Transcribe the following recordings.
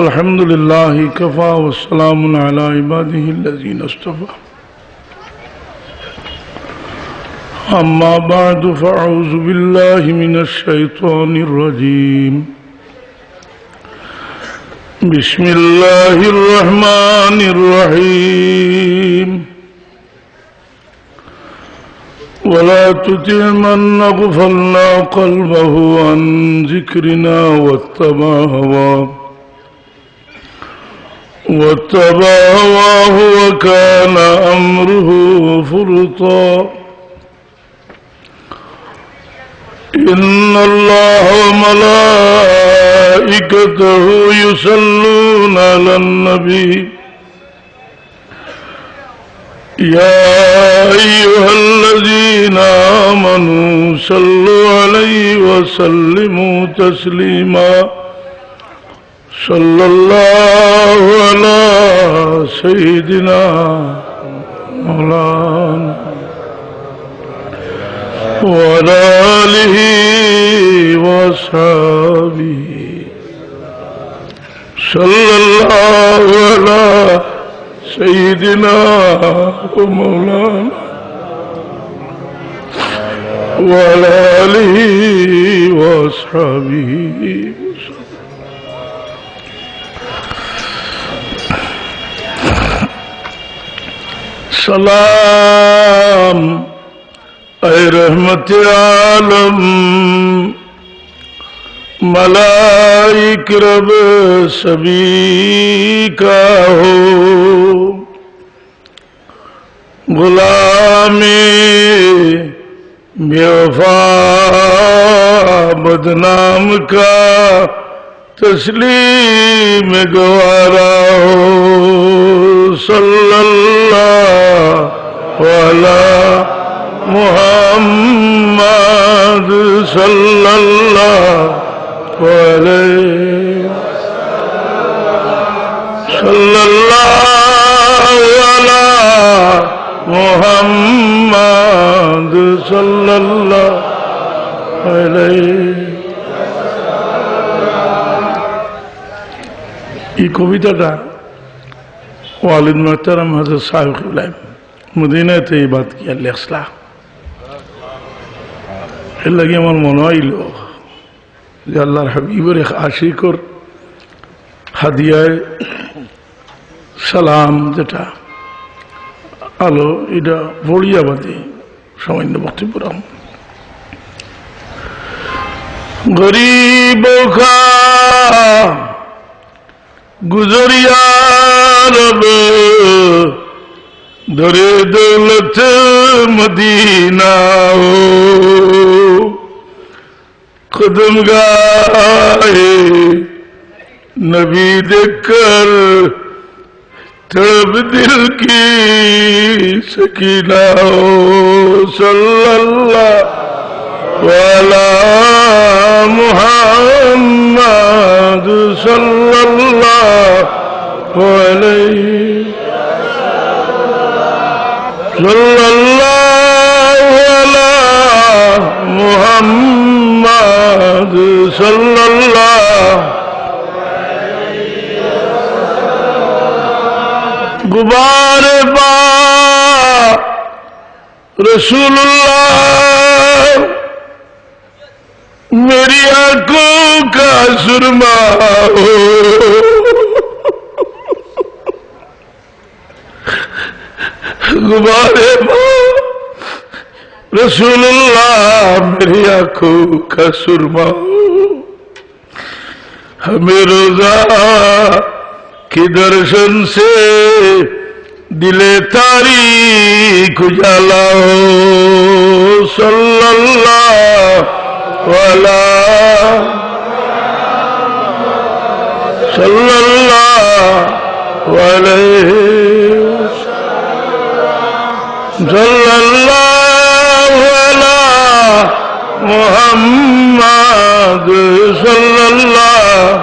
अल्हम्दुलिल्लाहि Kaffa वस्सलामुन अला इबादिहिल्लज़ीना इस्तफ़ा अम्मा बअदु फ़अऊज़ु बिल्लाहि मिनश शैतानिर रजीम बिस्मिल्लाहिर रहमानिर रहीम वला तुति' मन अग़फ़लना क़ल्बहु अन ज़िक्रिना वत्तबअ हवाहु वकान अम्रुहु फ़ुरुता इन्नल्लाह व मलाइकतहु युसल्लूना अलन नबी या अय्युहल्लज़ीना आमनू सल्लु अलैहि व सल्लिमू तस्लीमा सल्लल्लाहु अला सय्यिदिना मौलाना व अला आलिहि व अस्हाबिहि सल्लल्लाहु अला सय्यिदिना व मौलाना व अला आलिहि व अस्हाबिहि सलाम ऐ रहमत आलम मलाइक रब सभी का हो गुलामे बेवफा बदनाम का तस्लीम गवारा हो सल्लल्लाहु अला मुहम्मद सल्लल्लाहु अलैहि सल्लल्लाहु अला मुहम्मद सल्लल्लाहु अलैहि। এই কবিতাটা ওয়ালিদ মোহতারাম হযরত সাহেব কিবলা মদিনাতে এই বাত কি লেখলা এর লাগে আমার মনে হইল যে আল্লাহর হাবিবের এক আশিকর হাদিয়ায় সালাম যেটা আলো এটা বড়িয়া বাদে সামান্য বক্তব্য রাম গরিব খা गुजरिया रब दरे दौलत मदीना हो कदम गाए नबी देखकर तड़प दिल की सकीना हो सल्लल्लाहु अला मुहम्मद सल्लल्लाहु अलैहि सल्लल्लाहु अला मुहम्मद सल्लल्लाहु गुबार बा रसूलुल्लाह मेरी आंखों का सुरमा हो गुबारे रसूलुल्लाह मेरी आंखों का सुरमा हो हमें रोजा के दर्शन से दिले तारीख उजाला हो सल्लल्लाहु अला सल्लल्लाहु अलैहि सल्लल्लाहु अला मुहम्मद सल्लल्लाहु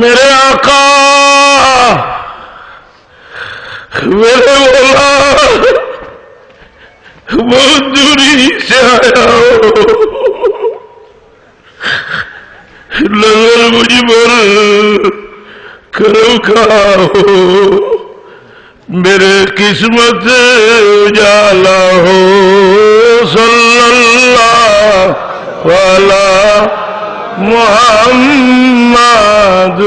मेरे आका मेरे मौला बहुत दूरी से आया हो, नजर मुझ पर करो खाओ, मेरे किस्मत उजाला हो। सल्लल्लाहु अला मुहम्मद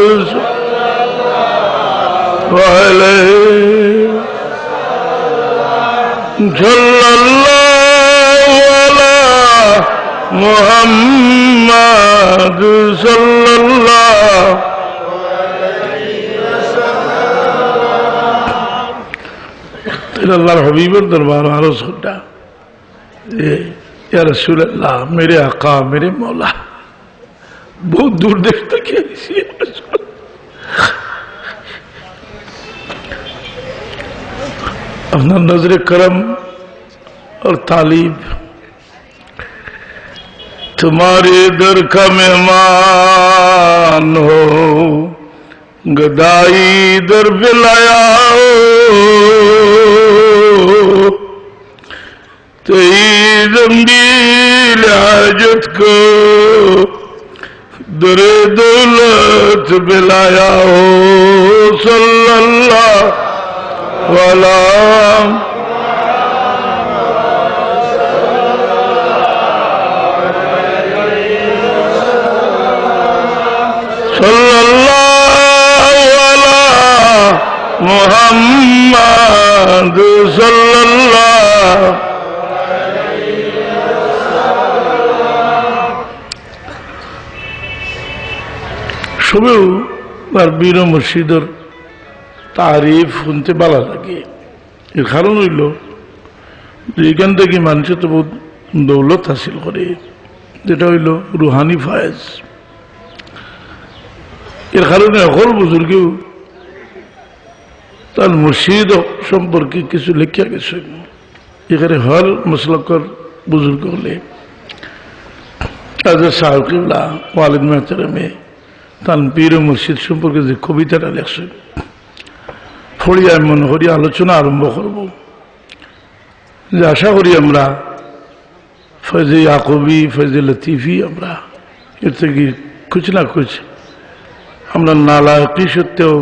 सल्लल्लाहु अला मुहम्मद सल्लल्लाहु अल्लाहर हबीबर दरबार आरज़ खुदा या रसूल अल्लाह, मेरे आका मेरे मौला, बहुत दूर देखता क्या इसी अपना नजर करम और तालीब, तुम्हारे दर का मेहमान हो, गदाई दर पे लाया हो, तेरी जंगील हाजत को दरे दौलत पे लाया हो। सल्लल्लाहु अला मुहम्मद सल्लल्लाहु সবেও তার বীর মুর্শিদের তারিফ শুনতে ভালো লাগে। এর কারণ হইল যে এখান থেকে মানুষের তো বহুত দৌলত হাসিল করে, যেটা হইল রুহানি ফায়েজ। এর কারণে সকল বুজুর্গেও তার মুর্শিদ সম্পর্কে কিছু লেখা গেছে। এখানে হর মুসলকর বুজুর্গ হলে তাদের সাহকিবলা ওয়ালিদ মেহতারামে তার পীর মুর্শিদ সম্পর্কে যে কবিতাটা লেখছে, ফড়িয়া মনে করি আলোচনা আরম্ভ করব। যে আশা করি আমরা ফয়জে ইয়াকুবি ফয়জে লতিফি আমরা এর থেকে কুছ না কুছ আমরা নালায়কি সত্ত্বেও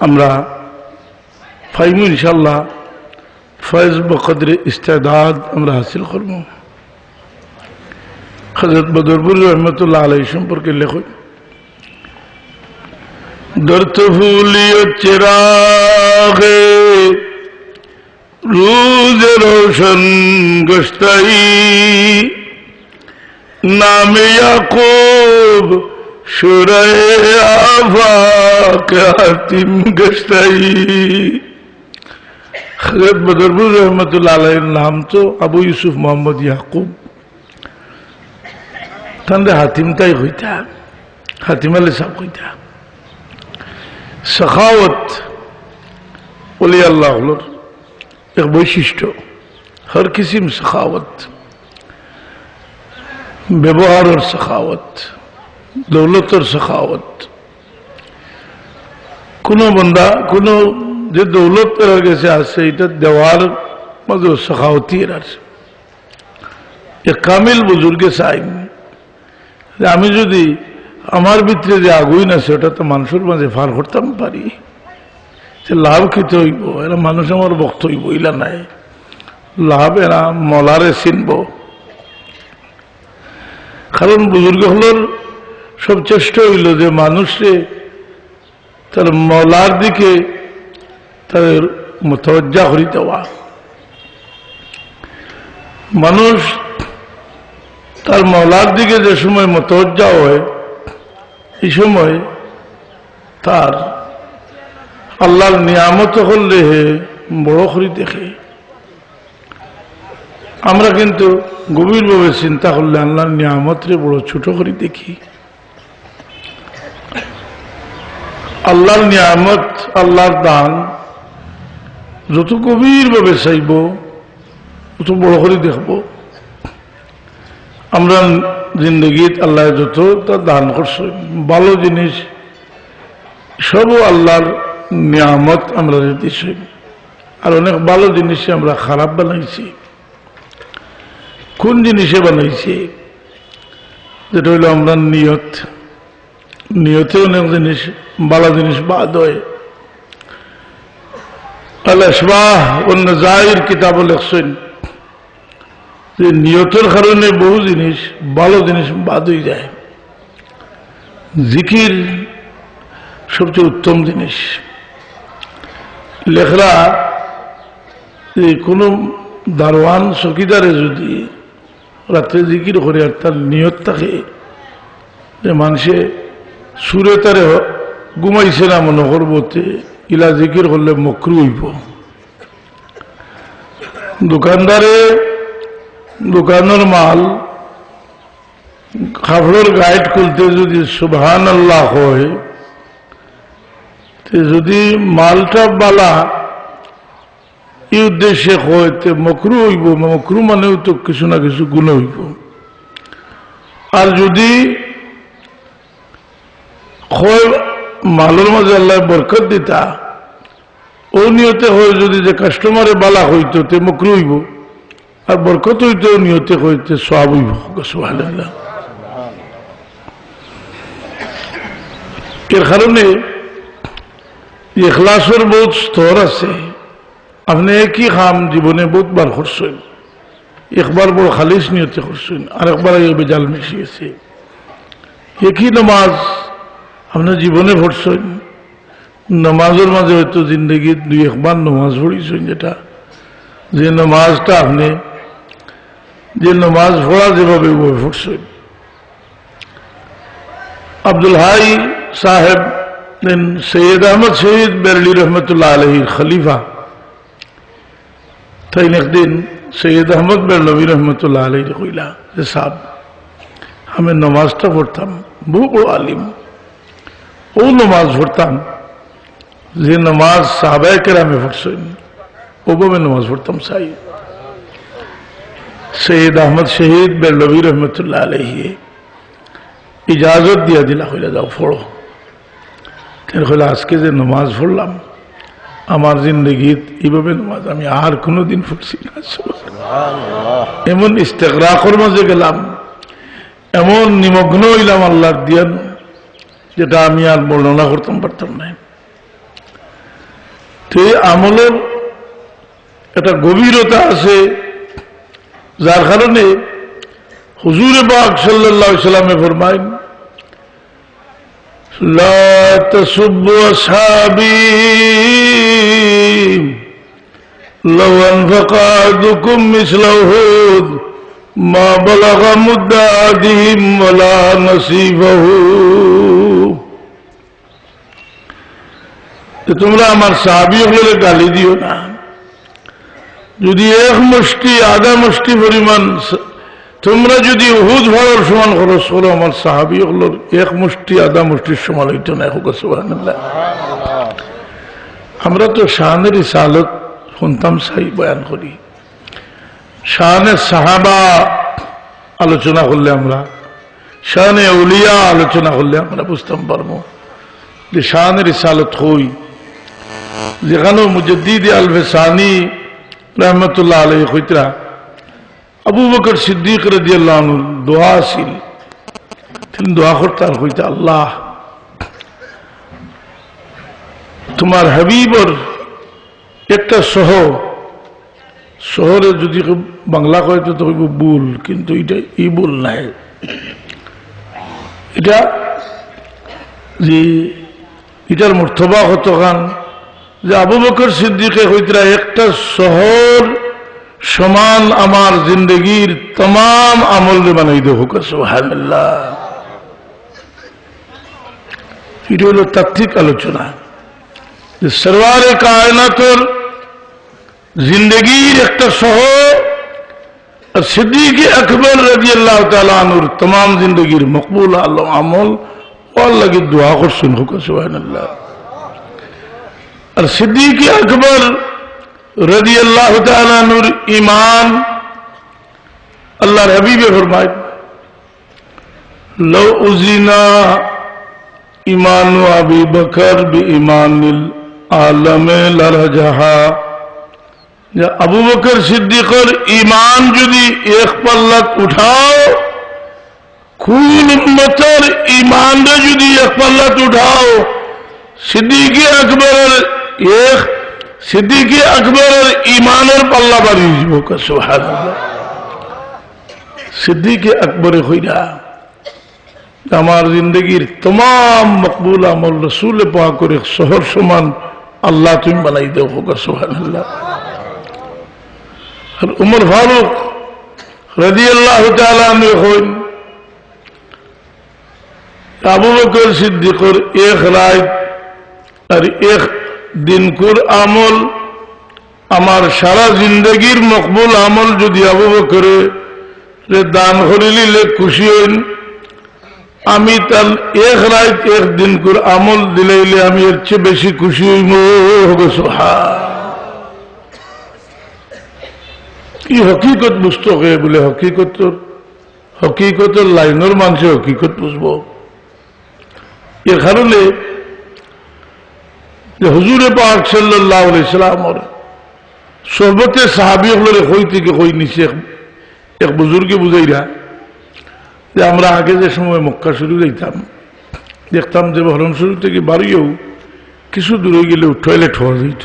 আমরা ফাইমু ইনশাল্লাহ। ফয়জ বকদরে ইস্তেদাদ আমরা হাসিল করব। হযরত বদরপুর রহমতুল্লাহ আলাইহি সম্পর্কে লেখক, दर्द फूलियो चिरागे रूज रोशन गश्ताई, नाम याकूब शुरे आफाक हातिम गश्ताई। हजरत बदरपुर रहमतुल्लाह अलैहि नाम तो अबू यूसुफ मोहम्मद याकूब तंदे हातिम ताई होता, हातिम अली साहब होता। सखावत ওলি আল্লাহর এক বৈশিষ্ট্য, হর কিসিম সখাওয়াত, ব্যবহারের সখাওয়াত, দৌলতের সখাওয়াত। কোন বন্দা কোন যে দৌলত এর কাছে আছে এটা দেওয়ার মাঝে সখাওয়াতি এর আছে। এক কামিল বুজুর্গে চাই আমি যদি আমার ভিতরে যে আগুন আছে ওটা তো মানুষের মাঝে ফার করতাম পারি, যে লাভ খেতে হইব, এরা মানুষ আমার বক্ত হইব ইলা নাই, লাভ এরা মলারে চিনব। কারণ বুজুর্গ হলোর সব চেষ্টা হইল যে মানুষে তার মলার দিকে তাদের মুতওয়াজ্জা করে দেওয়া। মানুষ তার মলার দিকে যে সময় মুতওয়াজ্জা হয় এই সময় তার আল্লাহর নিয়ামত করলে বড় করে দেখে। আমরা কিন্তু গভীরভাবে চিন্তা করলে আল্লাহর নিয়ামতরে বড় ছোট করে দেখি। আল্লাহর নিয়ামত আল্লাহর দান যত গভীরভাবে চাইব তত বড় করে দেখব। আমরা জিন্দগিত আল্লাহ যত তা দান করছে ভালো জিনিস সব আল্লাহর নিয়ামত আমরা দিছি, আর অনেক ভালো জিনিস আমরা খারাপ বানাইছি। কোন জিনিসে বানাইছে, যেটা হইল আমরা নিয়ত। নিয়তে অনেক জিনিস ভালো জিনিস বাদ হয়। আল আশবাহ ওয়ান নাযাইর কিতাব লেখছেন যে নিয়তের কারণে বহু জিনিস ভালো জিনিস বাদ হয়ে যায়। জিকির সবচেয়ে উত্তম জিনিস। লেখরা যে কোনো দারোয়ান চকিদারে যদি রাত্রে জিকির করে আর তার নিয়ত থাকে যে মানুষে সুরে তারে ঘুমাইছে না মনে করবো, ইলা জিকির করলে মকরু হইব। দোকানদারে দোকানের মাল কাপড়ের গাইড খুলতে যদি সুবহানাল্লাহ হয়, যদি মালটা বালা এই উদ্দেশ্যে হয় তে মকরু হইব। মকরু মানেও তো কিছু না কিছু গুণ হইব। আর যদি হয় মালের মাঝে আল্লাহ বরকত দিতা, ও নিয়তে হয় যদি যে কাস্টমারে বালা হইতো তে মকরু হইব, আর বরকত হইতো নিয়তে হইতে সওয়াব হইব। সুবহানাল্লাহ। এর কারণে ইখলাসের বহুত স্তর আছে। আপনি একই কাম জীবনে বহুত বার করছেন, একবার বড় খালিস নিয়তে করছেন, আর একবার বেজাল মিশিয়েছে। একই নামাজ আপনার জীবনে পড়ছেন, নামাজের মাঝে হয়তো জিন্দগি দুই একবার নামাজ পড়িয়েছেন, যেটা যে নামাজটা আপনি যে নামাজ পড়া যেভাবে পড়ছেন। আব্দুল হাই সাহেব সৈয়দ আহমদ শহীদ বেরলি রহমতুল্লাহ আলহীর খলিফা, তাই একদিন সৈয়দ আহমদ বেরলভী রহমতুল্লাহ আলহীর কইলা যে সাহেব আমি নমাজটা পড়তাম, বহু বড় আলিম, ও নমাজ পড়তাম যে নমাজ সাহাবায়ে কেরামে পড়ছেন, ওভাবে নমাজ পড়তাম চাই। সৈয়দ আহমদ শহীদ বেরলভী রহমতুল্লাহ আলহী ইজাজত দিয়া দিলা, কইলা যাও পড়ো। কইলা আজকে যে নমাজ পড়লাম আমার জিন্দগিত এইভাবে নমাজ আমি আর কোনোদিন পড়ছি না। এমন ইস্তেগরাকের মাঝে গেলাম, এমন নিমগ্ন হইলাম আল্লাহর দিয়ান, যেটা আমি আর বর্ণনা করতাম পারতাম না। তো এই আমলের একটা গভীরতা আছে, যার কারণে হুজুরে পাক সাল্লাল্লাহু আলাইহি ওয়াসাল্লামে ফরমায়েন লা তাসুব্বু আসহাবী লাউ আনফাকা আহাদুকুম মিসলা উহুদ মা বালাগা মুদ্দা আহাদিহিম ওয়ালা নাসীফাহু। তোমরা আমার সাহাবীগুলোকে গালি দিও না। যদি এক মুষ্টি আধা মুষ্টি পরিমাণ তোমরা যদি উহুদ পাহাড়ের সমান খরচ করো, আমার সাহাবীগুলোর এক মুষ্টি আধা মুষ্টির সমান হইতো না। সুবহানাল্লাহ। আমরা তো শানের রিসালত শুনতাম চাই বয়ান করি, শানে সাহাবা আলোচনা করলে আমরা, শানে আউলিয়া আলোচনা করলে আমরা বুঝতাম পারবো যে শানে রিসালত হই। যেখানেও মুজাদ্দিদ আল-ফসানি রহমতুল্লাহ আলাইহি কইতরা আবু বকর সিদ্দিক রাদিয়াল্লাহু আনহু দোয়া ছিল, তিনি দোয়া করতেন, কইতে আল্লাহ তোমার হাবিবর একটা শহরে যদি বাংলা কয় তো কইব ভুল, কিন্তু এটা এই ভুল নাই, এটা যে এটার মর্তবা কতখান যে আবু বকর সিদ্দিকে কইতরা একটা শহর সমান আমার জিন্দগির तमाम আমল বানাই দেব। সুবহানাল্লাহ। এটা হলো তাত্ত্বিক আলোচনা যে সরওয়ারে কায়নাতের জিন্দগির একটা শহর আর সিদ্দিক আকবর রাদিয়াল্লাহু তাআলা আনহুর तमाम জিন্দগির মকবুল আমল আল্লাহ কি দোয়া করছেন। সুবহানাল্লাহ। আর সিদ্দিক আকবর রাদিয়াল্লাহু তাআলা আনহুর ঈমান আল্লাহর হাবিবে ফরমায় লো উজিনা ঈমানু আবি বকর বিঈমানিল আলমে লারজাহা যে আবু বকর সিদ্দিকের ঈমান যদি এক পাল্লাত উঠাও, কুল উম্মতের ঈমানরে যদি এক পাল্লাত উঠাও, সিদ্দিক আকবরের ঈমানের পাল্লা বাড়িয়ে যাব। সুবহানাল্লাহ। সিদ্দিক আকবরে হইরা আমার জিন্দগির तमाम মকবুল আমল রসুল পাকের শহর সমান আল্লাহ তুমি বানাই দাও। হোক সুবহানাল্লাহ। আর উমর ফারুক রাদিয়াল্লাহু তাআলা আনহু হইন আবু বকর সিদ্দিকের এক রাত আর এক দিনকুর আমল, আমার সারা জিন্দগির মকবুল আমল যদি আবু বকরে দান করে নিলে খুশি হইন, আমি তার এক রাত এক দিনকুর আমল দিলে আমি এর চেয়ে বেশি খুশি হইব। কি হকিকত বুঝতে হয়ে বলে হকিকতের লাইনের মানুষের হকিকত বুঝব। এর কারণে যে হুজুরে পাক সাল্লাল্লাহু আলাইহি সাল্লামের সহবতে সাহাবী হলে কই থেকে কই নিছে এক বুজুর্গে বুঝাইরা যে আমরা আগে যে সময় মক্কা শুরু যাইতাম, দেখতাম যে বহরম শুরু থেকে বাড়িও কিছু দূরে গেলেও টয়লেট হওয়া যেত,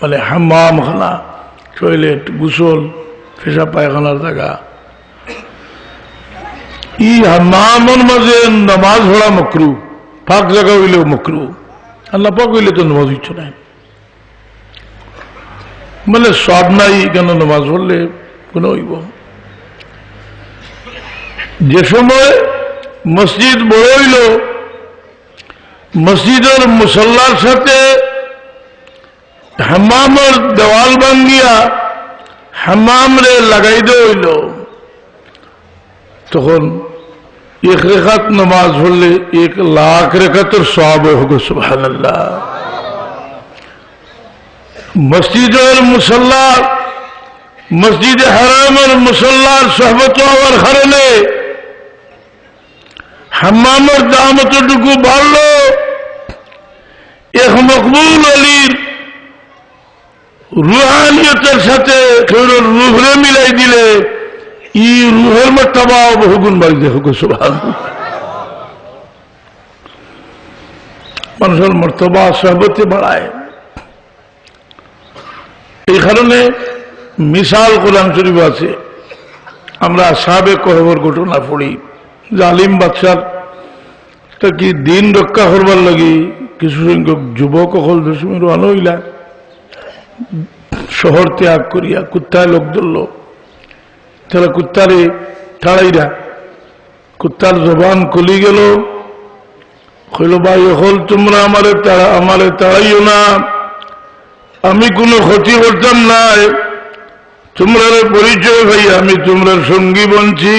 মানে হাম্মামখানা, টয়লেট, গোসল, পেশাব পায়খানার জায়গা। ই হাম্মামের মাঝে নামাজ পড়া মকরু, ফাঁক জায়গা হইলেও মকরু। আল্লাহ পাক হইলে তো নামাজ ইচ্ছ নাই, মানে সব নাই কেন নামাজ পড়লে কোনো হইব। যে সময় মসজিদ বড় হইল, মসজিদের মুসল্লার সাথে হাম্মামের দেওয়াল ভাঙ্গিয়া হাম্মাম রে লাগাই দেওয়া হইল, তখন এক রেখাত নামাজ পড়লে 1,00,000 রেখাতের সওয়াব হোক। সুবহানাল্লাহ। মসজিদের মুসল্লা, মসজিদে হারামের মুসল্লার সহবত হওয়ার কারণে হাম্মামের দাম এতটুকু বাড়ল, এক মকবুল আলীর রুহানিয়তের সাথে রুহরে মিলাই দিলে ই রুহের মর্তবা বহুগুণ বাড়ি দেখো। সুবহানাল্লাহ। মানুষের মর্তবা সহবতে বাড়ায়। এই কারণে মিসাল কোরআন শরীফ আছে, আমরা সাবেক কহবর ঘটনা পড়ি, জালিম বাদশার কি দিন রক্ষা করবার লাগি কিছু সংখ্যক যুবক অকল দশমী রওনা হইলা, শহর ত্যাগ করিয়া কুত্তায় লোক ধরল। তারা কুত্তারে ঠাড়াইরা, কুত্তার জবান খুলি গেল, কইল ভাই অকল তোমরা আমারে তাড়াইও না, আমি কোনো ক্ষতি করতাম না, তোমরা পরিচয় ভাই আমি তোমরা সঙ্গী বনছি।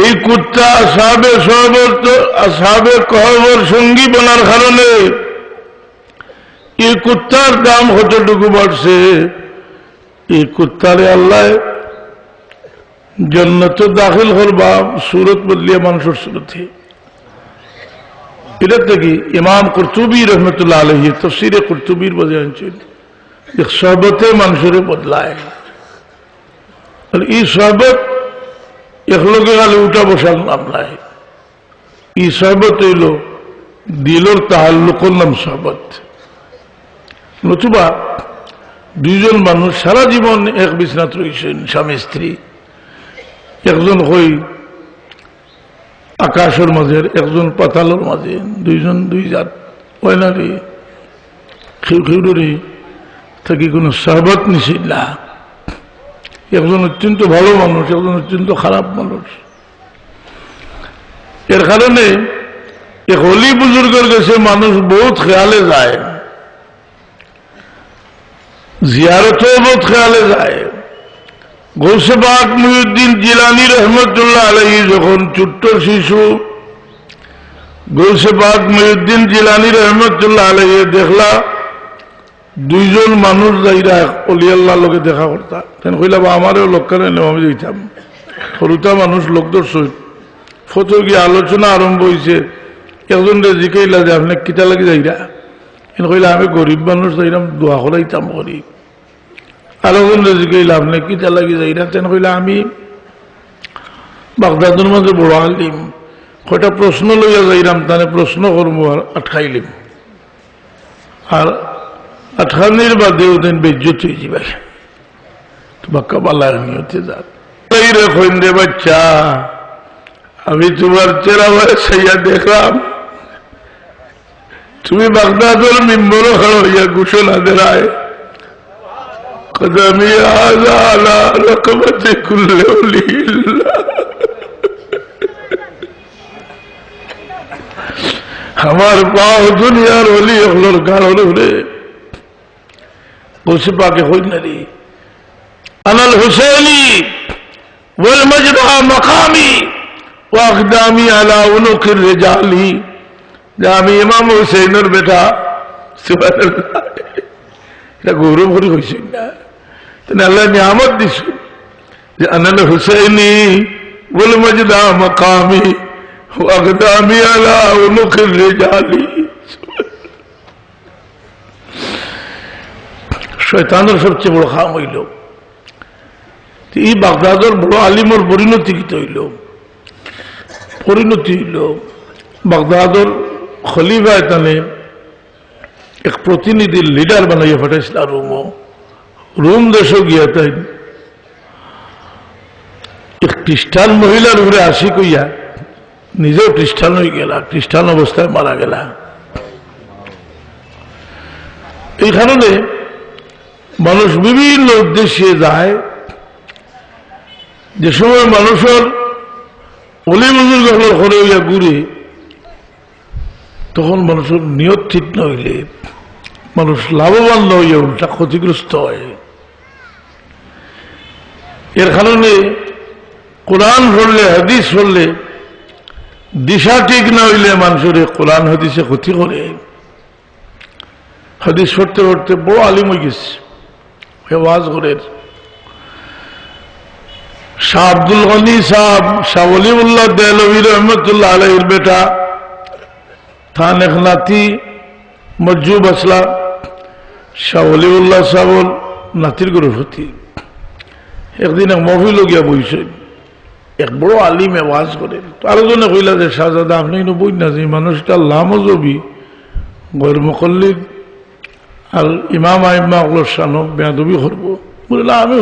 এই কুত্তা সাবে কহবর সঙ্গী বনার কারণে এই কুত্তার দাম কতটুকু বাড়ছে। এই কুত্তারে আল্লাহ জান্নাত দাখিল করবা সুরত বদলিয়া মানুষের সুরতে। এটা থেকে ইমাম কুরতুবী রহমতুল্লাহ আলাইহি তাফসীরে কুরতুবীর বলে আনছেন যে সহবতে মানুষের বদলায়। আর এই সহবত একলগে গালে উঠা বসার নাম নাই। এই সহবত হইল দিলর তাআল্লুকের নাম সহবত। নতুবা দুইজন মানুষ সারা জীবন এক বিছনাত রয়েছেন, স্বামী স্ত্রী, একজন হই আকাশের মাঝে, একজন পাতালের মাঝে, দুইজন দুই জাত হয় না রে, খেউরে থাকি কোনো সহবত নিছিল না। একজন অত্যন্ত ভালো মানুষ, একজন অত্যন্ত খারাপ মানুষ। এর কারণে এক অলি বুজুর্গের কাছে মানুষ বহুত খেয়ালে যায়, জিয়ারতও বহুত খেয়ালে যায়। গৌসে পাক মুহিউদ্দিন জিলানী রহমতুল্লাহ আলাইহি যখন ছোট্ট শিশু, গৌসে পাক মুহিউদ্দিন জিলানী রহমতুল্লাহ আলাইহি দেখলা দুইজন মানুষ যাইরা অলি আল্লাহর লগে দেখা করতা, তেন কইলা আমারও লোকখানে নেওয়া আমি যাইতাম। সরুতা মানুষ লোকদের সহিত ফটো গিয়ে আলোচনা আরম্ভ হয়েছে। একজন জিকাইলা যে আপনি কিতা লাগে যাইরা, এনে কইলে আমি গরিব মানুষ যাইলাম দোয়া করাইতাম করি আরো গেলাম না কি তা লাগি যাইলাম তেন কইলে আমি বাগদাদের মাঝে বড় আলিম কয়টা প্রশ্ন লইয়া যাইলাম তানে প্রশ্ন করবো আর আটকাইলিম আর আটকানির বাদে ওদিন বেজ্জত হয়ে যাবে তোমাকে বালার নিয়তে যাক কইন রে বাচ্চা আমি তোমার চেরা সাইয়া দেখলাম তুমি বাগদাদের মিম্বর হইয়া ঘোষণা দেয় কদমি আলা আলা রকমতে কুল্লে ওলিল্লাহ আমার পাও দুনিয়ার ওলি হলোর কারণ রে বসে পাকে হই না রে আনাল হুসেনি ওয়াল মজদা মাকামি ওয়া আকদামি আলা উনুকির রিজালি যে আমি ইমাম হুসেনের বেটা সুবহানাল্লাহ এটা গৌরব করে হইছে না তাহলে আল্লাহ নিয়ামত দিছে যে আনাল হুসেনি ওয়াল মজদা মাকামি ওয়া আকদামি আলা উনুকির রিজালি শয়তানের সবচেয়ে বড় খাম হইল এই বাগদাদের বড় আলিমর পরিণতি কি হইল বাগদাদের খলিফা এখানে এক প্রতিনিধির লিডার বানাইয়া পাঠাইছিল রোম দেশও গিয়া তাই এক খ্রিস্টান মহিলার উপরে আসি কইয়া নিজেও খ্রিস্টান হয়ে গেলা খ্রিস্টান অবস্থায় মারা গেলা এই কারণে মানুষ বিভিন্ন উদ্দেশ্যে যায় যে সময় মানুষের অলি বুজুর্গ ঘরে হইয়া ঘুরে তখন মানুষের নিয়ত ঠিক না হইলে মানুষ লাভবান না হইয়া উল্টা ক্ষতিগ্রস্ত হয় এর কারণে কোরআন পড়লে হাদিস পড়লে দিশা ঠিক না হইলে মানুষের কোরআন হাদিসে ক্ষতি করে হাদিস পড়তে পড়তে বড় আলিম হয়ে গেছে ওয়াজ করে শাহ আব্দুল গনি সাহেব শাহ ওলিউল্লাহ দেহলভী রহমতুল্লাহ আলাইহির বেটা থান এক নাতি মজ্জুব আসলা শাহ ওলিউল্লাহ সাহেব নাতির গর্ভবতী একদিন এক মহফিল গিয়া বইছে এক বড় আলিমে ওয়াজ করে আলোচনা কইলা যে শাহজাদা আপনি বই না যে মানুষটা লামজবি গৈর মুকল্লিদ আর ইমাম আইম্মা ওগুলোর সানো বেয়াদবি করবো বলে আমি